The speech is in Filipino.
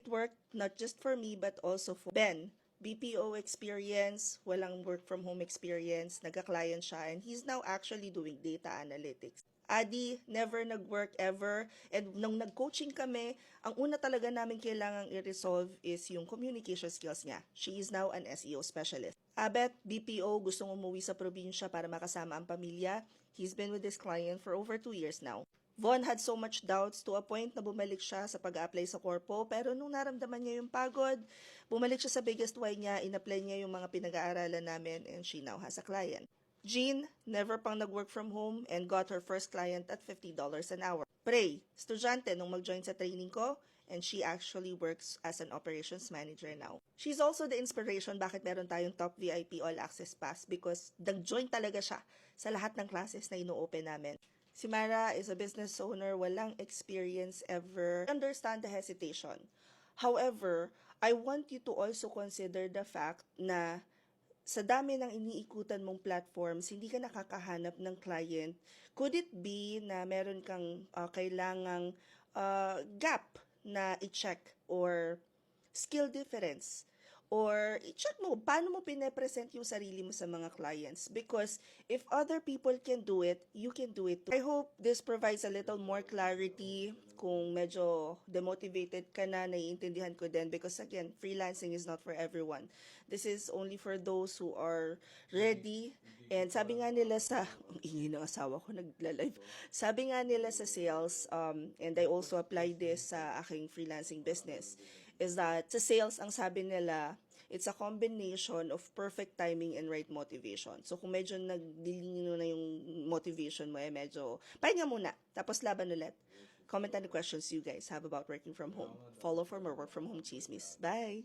worked not just for me but also for Ben. BPO experience, walang work from home experience, nagka-client siya, and he's now actually doing data analytics. Adi, never nag-work ever. And nung nag-coaching kami, ang una talaga namin kailangang i-resolve is yung communication skills niya. She is now an SEO specialist. Abet, BPO, gustong umuwi sa probinsya para makasama ang pamilya. He's been with this client for over 2 years now. Von had so much doubts to a point na bumalik siya sa pag-apply sa corpo, pero nung naramdaman niya yung pagod, bumalik siya sa biggest why niya, in-apply niya yung mga pinag-aaralan namin, and she now has a client. Jean, never pang nag-work from home and got her first client at $50 an hour. Prey, estudyante nung mag-join sa training ko, and she actually works as an operations manager now. She's also the inspiration bakit meron tayong top VIP all access pass because nag-join talaga siya sa lahat ng classes na ino-open namin. Si Mara is a business owner, walang experience ever. Understand the hesitation. However, I want you to also consider the fact na sa dami ng iniikutan mong platforms, hindi ka nakakahanap ng client. Could it be na meron kang kailangang gap na i-check or skill difference? Or i-check mo, paano mo pine-present yung sarili mo sa mga clients? Because if other people can do it, you can do it too. I hope this provides a little more clarity kung medyo demotivated ka na, naiintindihan ko din. Because again, freelancing is not for everyone. This is only for those who are ready. And sabi nga nila sa, ang ingay ng asawa ko, nagla-live. Sabi nga nila sa sales, and I also apply this sa aking freelancing business, is that sa sales, ang sabi nila, it's a combination of perfect timing and right motivation. So kung medyo nagdilino na yung motivation mo, medyo, pahinga muna, tapos laban ulit. Comment any questions you guys have about working from home. Follow for more work from home chismis. Bye!